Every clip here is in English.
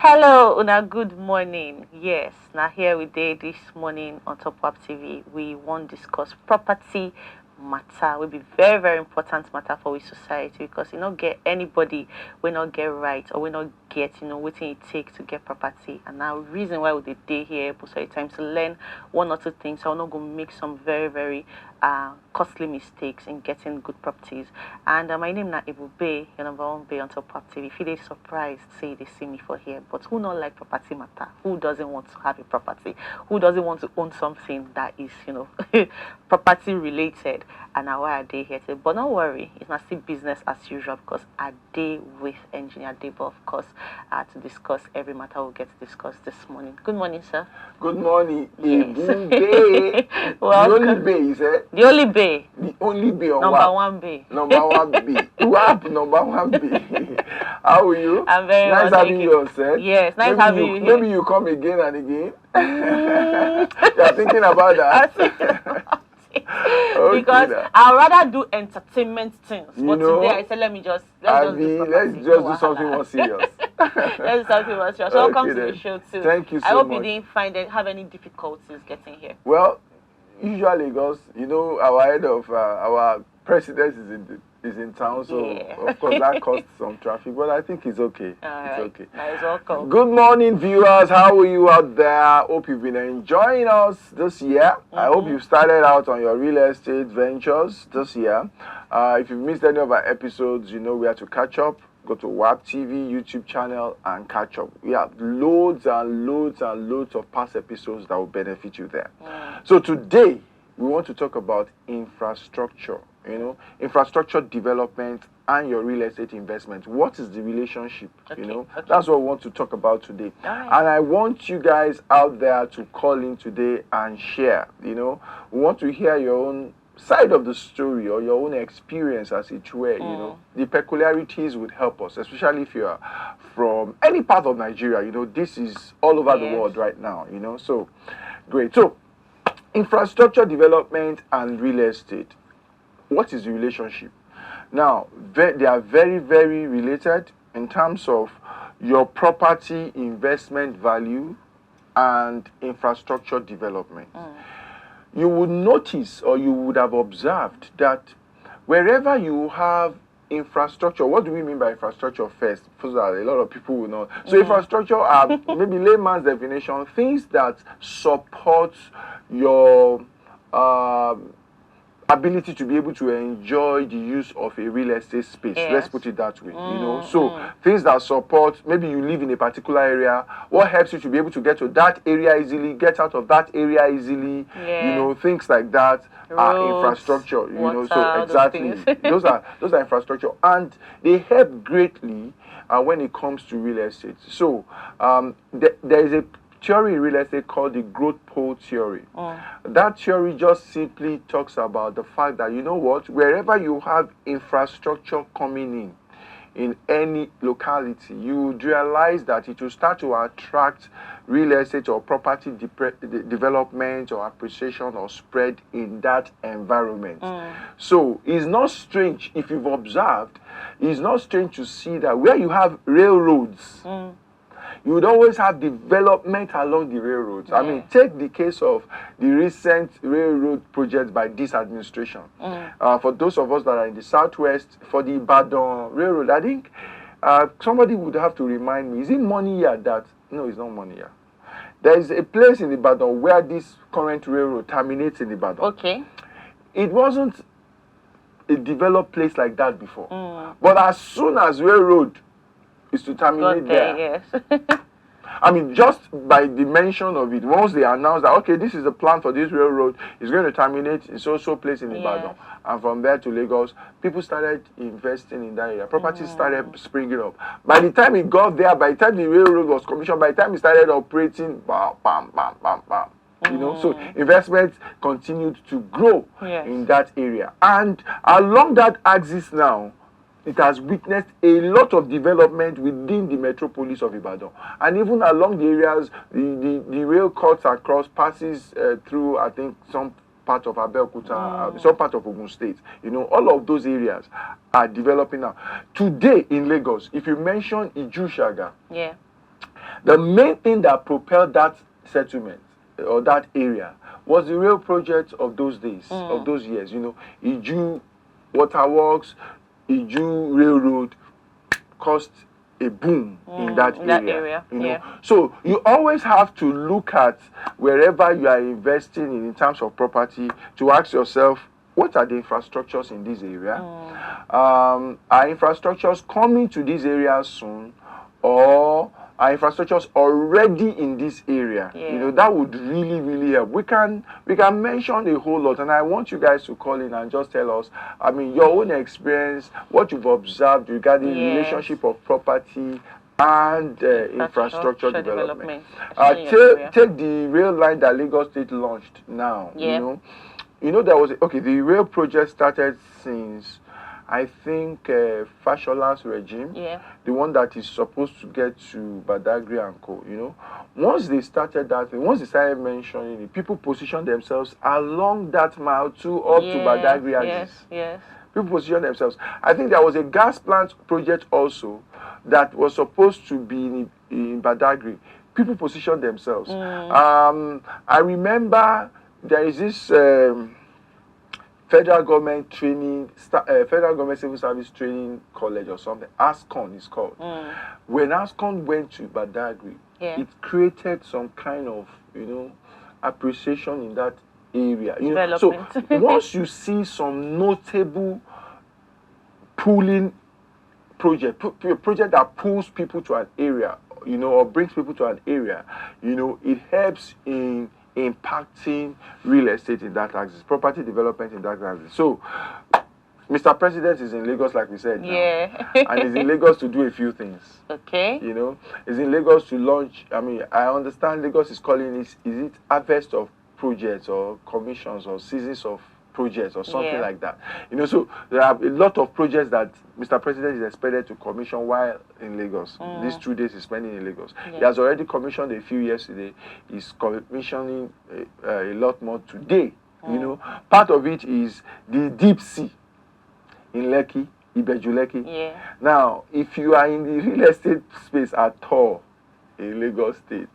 Hello, Una, good morning. Yes, now here we dey this morning on Top Up TV. We want discuss property matter. Will be very, very important matter for we society because you not get anybody we not get right or we not get, what it takes to get property. And now reason why we dey day here so time to learn one or two things. So we're not gonna make some very, very costly mistakes in getting good properties. And my name na Ibu Bay, your number one Bay on Top Up TV. If you dey surprised, say they see me for here. But who not like property matter? Who doesn't want to have a property? Who doesn't want to own something that is, property related? And now why are they here today? But don't worry, it's not still business as usual because I day with engineer Debo, of course, to discuss every matter we'll get to discuss this morning. Good morning, sir. Good morning, Yes. Ibu Bay. The only Bay, is it? The only Bay. The only Bay on Number what? one Bay. Number one Bay. WAP, number one Bay. How are you? I'm very nice well, having you on set. Yes, nice maybe having you here. Maybe you come again and again. You're thinking about that? Okay, because I'd rather do entertainment things. But today I said let's just do something more serious. Let's do something more serious. So welcome to the show too. Thank you so much. I hope you didn't have any difficulties getting here. Well, usually Lagos, our head of our president is in town, so of course that caused some traffic, but I think it's okay. It's okay. Nice, welcome. Good morning, viewers. How are you out there? Hope you've been enjoying us this year. I hope you've started out on your real estate ventures this year. If you've missed any of our episodes, we have to catch up. Go to WAP TV YouTube channel and catch up. We have loads and loads and loads of past episodes that will benefit you there. So today we want to talk about infrastructure. Infrastructure development and your real estate investment. What is the relationship? Okay. That's what we want to talk about today. Right. And I want you guys out there to call in today and share. We want to hear your own side of the story or your own experience, as it were. The peculiarities would help us, especially if you are from any part of Nigeria. This is all over the world right now. So great. So infrastructure development and real estate. What is the relationship? Now, they are very, very related in terms of your property investment value and infrastructure development. You would notice or you would have observed that wherever you have infrastructure, what do we mean by infrastructure first? First, a lot of people will know. So infrastructure are maybe layman's definition, things that support your ability to be able to enjoy the use of a real estate space. Let's put it that way. So things that support, maybe you live in a particular area, what helps you to be able to get to that area easily, get out of that area easily, things like that. Roads, are infrastructure, water, so exactly those are infrastructure, and they help greatly when it comes to real estate. So there is a theory in real estate called the growth pole theory. That theory just simply talks about the fact that wherever you have infrastructure coming in any locality, you would realize that it will start to attract real estate or property development or appreciation or spread in that environment. So it's not strange, if you've observed, it's not strange to see that where you have railroads, you would always have development along the railroads. I mean, take the case of the recent railroad project by this administration. For those of us that are in the southwest, for the Ibadan railroad, I think somebody would have to remind me, is it Moniya that? No, it's not Moniya. There is a place in Ibadan where this current railroad terminates in Ibadan. Okay. It wasn't a developed place like that before. But as soon as railroad is to terminate there. I mean, just by the mention of it, once they announced that, okay, this is the plan for this railroad, it's going to terminate in so place in Ibadan. And from there to Lagos, people started investing in that area. Properties started springing up. By the time it got there, by the time the railroad was commissioned, by the time it started operating, bam, bam, bam, bam, bam. So investment continued to grow in that area. And along that axis now, it has witnessed a lot of development within the metropolis of Ibadan. And even along the areas, the rail cuts across, passes through, I think, some part of Abeokuta, some part of Ogun State. All of those areas are developing now. Today in Lagos, if you mention Ijushaga, The main thing that propelled that settlement or that area was the rail project of those days, of those years. You know, Iju Waterworks, Iju Railroad caused a boom in that area. You know, so you always have to look at wherever you are investing in terms of property to ask yourself, what are the infrastructures in this area? Are infrastructures coming to this area soon, or are infrastructures already in this area? You know, that would really help. We can mention a whole lot, and I want you guys to call in and just tell us, I mean, your own experience, what you've observed regarding the relationship of property and infrastructure development. Take the rail line that Lagos State launched now. You know there was the rail project started since, I think, Fashola's regime, the one that is supposed to get to Badagry and Co. You know, once they started that thing, once they started mentioning it, people positioned themselves along that mile too, up to Badagry axis. People positioned themselves. I think there was a gas plant project also that was supposed to be in Badagry. People positioned themselves. I remember there is this federal government civil service training college or something. ASCON is called. When ASCON went to Badagry, it created some kind of, you know, appreciation in that area. You know, so once you see some notable pulling project that pulls people to an area, you know, or brings people to an area, you know, it helps in impacting real estate in that axis, property development in that axis. So, Mr. President is in Lagos, like we said, now, and is in Lagos to do a few things. You know, is in Lagos to launch. I mean, I understand Lagos is calling it, is it harvest of projects or commissions or seasons of projects or something like that. You know, so there are a lot of projects that Mr. President is expected to commission while in Lagos. These 2 days he's spending in Lagos. He has already commissioned a few yesterday. He's commissioning a lot more today. You know, part of it is the deep sea in Lekki, Ibeju-Lekki. Now, if you are in the real estate space at all in Lagos State,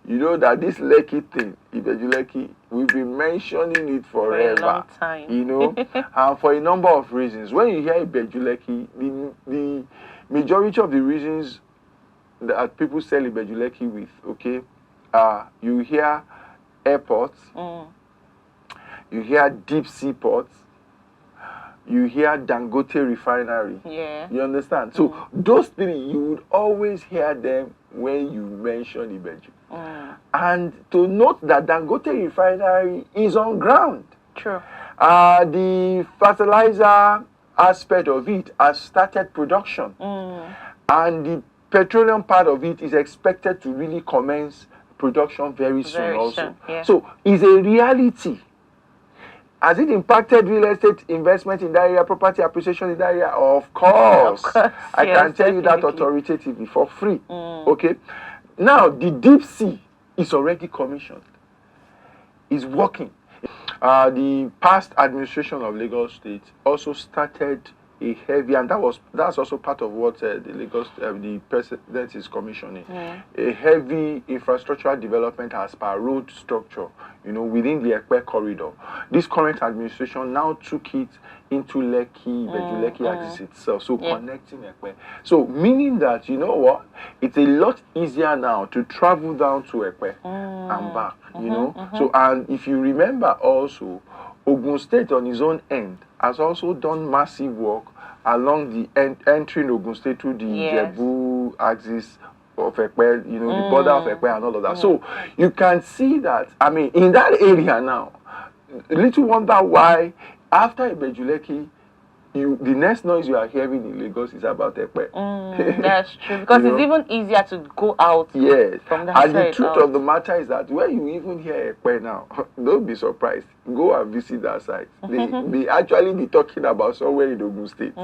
you know that this Lekki thing, Ibeju-Lekki, we've been mentioning it forever. For a long time. You know, and for a number of reasons. When you hear Ibeju-Lekki, the majority of the reasons that people sell Ibeju-Lekki with, you hear airports, you hear deep sea ports, you hear Dangote refinery. You understand? So those three, you would always hear them when you mention Ibeju. And to note that Dangote refinery is on ground. The fertilizer aspect of it has started production. And the petroleum part of it is expected to really commence production very soon also. So it's a reality. Has it impacted real estate investment in that area, property appreciation in that area? Of course. I can tell you that authoritatively for free. Okay. Now, the deep sea is already commissioned. It's working. The past administration of Lagos State also started a heavy, and that's also part of what the president is commissioning. A heavy infrastructural development as per road structure, you know, within the Ekpe corridor. This current administration now took it into Lekki, Ibeju-Lekki axis itself, so connecting Ekpe. So meaning that, you know what, it's a lot easier now to travel down to Ekpe and back, you know. So, and if you remember also, Ogun State on his own end has also done massive work along the entering Ogun State through the Jebu axis of Ekpe, you know, the border of Ekpe and all of that. So you can see that, I mean, in that area now, little wonder why after Ibeju-Lekki, the next noise you are hearing in Lagos is about Ekpe. That's true, because it's even easier to go out from that and the truth of the matter is that when you even hear Ekpe now, don't be surprised. Go and visit that site. They actually be talking about somewhere in Ogun State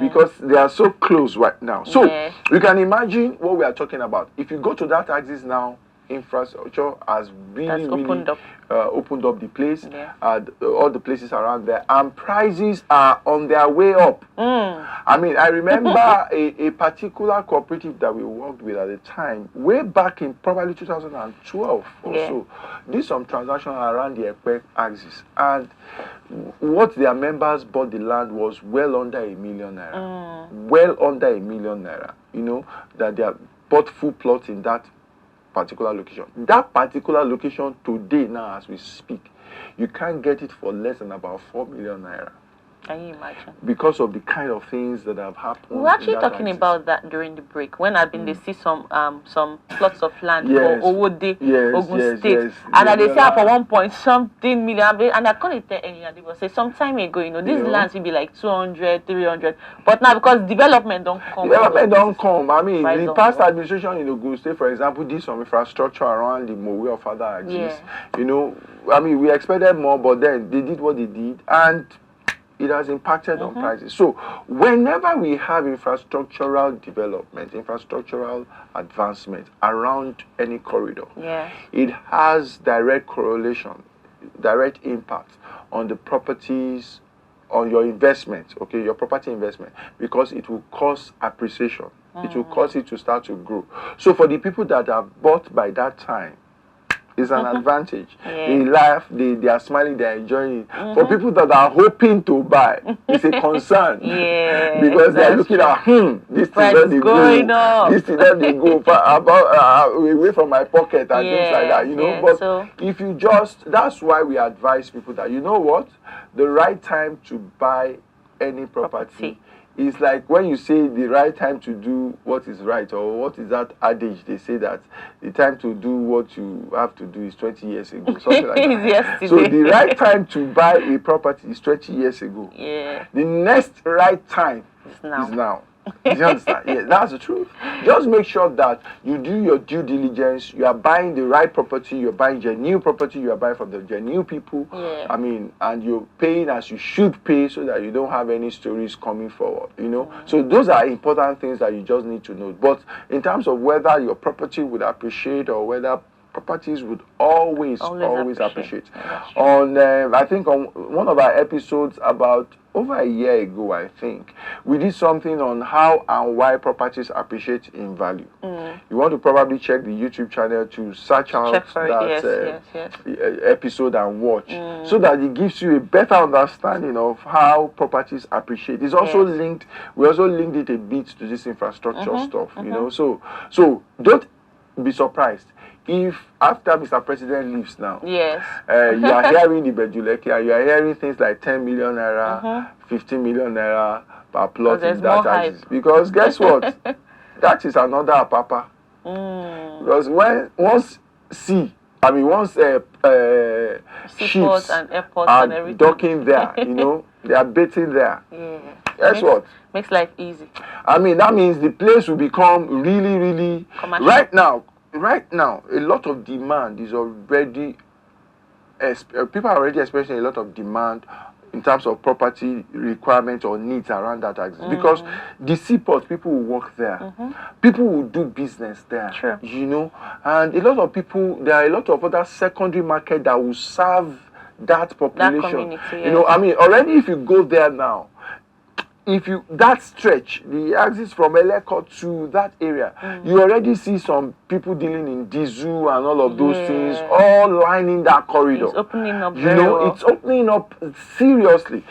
because they are so close right now. So you can imagine what we are talking about. If you go to that axis now, infrastructure has really, That's opened up. opened up the place, Yeah. all the places around there, and prices are on their way up. I mean, I remember a particular cooperative that we worked with at the time, way back in probably 2012 or Yeah. so, did some transaction around the Ekpe axis, and what their members bought the land was well under a million naira. Well under a million naira, you know, that they have bought full plots in that particular location. That particular location today, now as we speak, you can't get it for less than about 4 million naira. Can you imagine? Because of the kind of things that have happened. We were actually in that talking axis. about that during the break when I've been they see some plots of land Yes. for Owode, Yes, Ogun yes, State, yes. and they say Daniela. for 1 point something million, and I couldn't tell any, and they will say some time ago, you know, these You know? lands will be like 200, 300, but now because development don't come, Development don't come. I mean, price the don't past go. administration in Ogun State, for example, did some infrastructure around the Mowe of other axis. Yeah. You know, I mean, we expected more, but then they did what they did, and it has impacted on prices. So whenever we have infrastructural development, infrastructural advancement around any corridor, Yeah. it has direct correlation, direct impact on the properties, on your investment, okay, your property investment, because it will cause appreciation. It will cause it to start to grow. So for the people that have bought by that time, it's an advantage. Yeah. They laugh, they are smiling, they are enjoying it. For people that are hoping to buy, it's a concern. Yeah, Because they are that's looking true. at, this thing Price that is they going go, up. this thing that they go about away from my pocket and things like that, you know. Yeah, But so if you just, that's why we advise people that, you know what, the right time to buy any property. It's like when you say the right time to do what is right, or what is that adage? They say that the time to do what you have to do is 20 years ago, something like that. Yesterday. So the right time to buy a property is 20 years ago. Yeah. The next right time It's now. is now. Do you understand? Yeah, that's the truth. Just make sure that you do your due diligence. You are buying the right property. You're buying genuine property. You are buying from the genuine people. Yeah. I mean, and you're paying as you should pay, so that you don't have any stories coming forward. You know. So those are important things that you just need to know. But in terms of whether your property would appreciate or whether properties would always appreciate. On I think on one of our episodes about over a year ago, I think we did something on how and why properties appreciate in value. You want to probably check the YouTube channel to search out that episode and watch, so that it gives you a better understanding of how properties appreciate. It's also linked. We also linked it a bit to this infrastructure stuff. You know, so don't be surprised if after Mr. President leaves now, you are hearing the Bejuleke, and you are hearing things like 10 million naira, 15 million naira per plot in that axis. Because guess what? That is another apapa. Because once ships and airports are and everything docking there, you know, they are baiting there. Guess what? Makes life easy. I mean, that means the place will become really, really commercial. Right now, a lot of demand is already, people are already expressing a lot of demand in terms of property requirements or needs around that axis. Because the seaport, people will work there. People will do business there. Sure. You know, and a lot of people, there are a lot of other secondary market that will serve that population. That community, You know, I mean, already if you go there now, that stretch, the axis from Eleko to that area, you already see some people dealing in diesel and all of those things, all lining that corridor. It's opening up It's opening up seriously.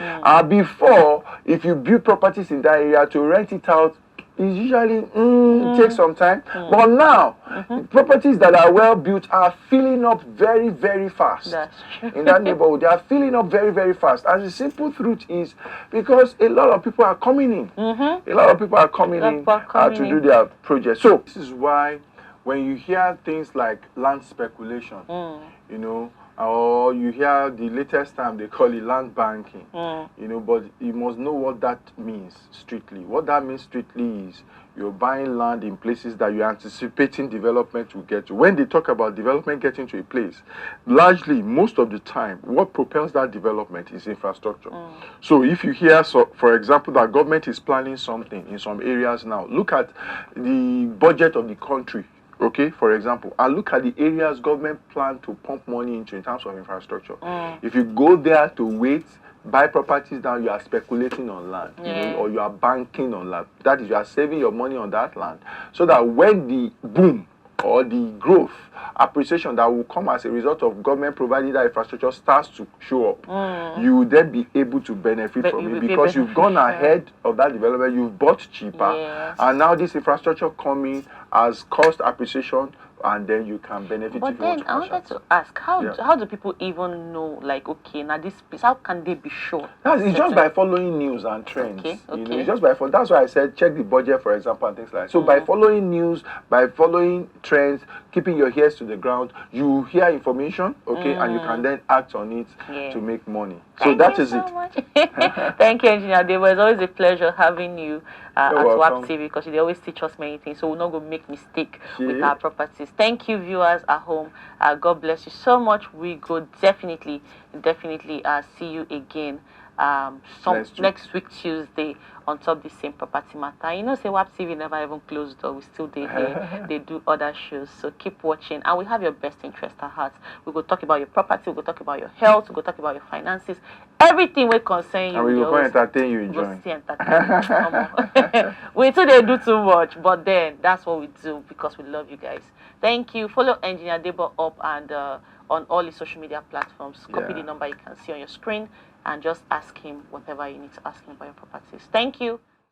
Before, if you build properties in that area, to rent it out, it usually it takes some time. But now, properties that are well built are filling up very, very fast. That's true. In that neighborhood, they are filling up very, very fast. And the simple truth is because a lot of people are coming in. A lot of people are coming in to do their projects. So this is why when you hear things like land speculation, you know, or you hear the latest term they call it land banking, you know, but you must know what that means strictly. What that means strictly is you're buying land in places that you're anticipating development will get to. When they talk about development getting to a place, largely, most of the time, what propels that development is infrastructure. So if you hear, for example, that government is planning something in some areas now, look at the budget of the country Okay, for example, and look at the areas government plan to pump money into in terms of infrastructure. If you go there to wait, buy properties down, you are speculating on land, or you are banking on land. That is, you are saving your money on that land, so that when the boom or the growth appreciation that will come as a result of government providing that infrastructure starts to show up, you will then be able to benefit from it, because you've gone ahead of that development, you've bought cheaper, and now this infrastructure coming as cost appreciation, and then you can benefit. But if you want then to I cash wanted out. to ask, how do people even know, like, okay, now this place, how can they be sure? It's just by following news and trends. Okay, It's just by that's why I said check the budget, for example, and things like that. So by following news, by following trends, keeping your ears to the ground, you hear information, okay, and you can then act on it to make money. So that is it. Much. Thank you, Engineer Debo. It's always a pleasure having you at WAP TV, because they always teach us many things, so we're not going to make mistake with our properties. Thank you, viewers at home. God bless you so much. We go definitely see you again next week Tuesday on top the same property matter. You know, say WAP TV never even closed door. We still here. They do other shows, so keep watching, and we have your best interest at heart. We go talk about your property, we go talk about your health, we go talk about your finances, everything will concern you. And we will entertain you. We too they do too much, but then that's what we do because we love you guys. Thank you. Follow Engineer Debo up and on all the social media platforms. Copy the number you can see on your screen and just ask him whatever you need to ask him about your properties. Thank you.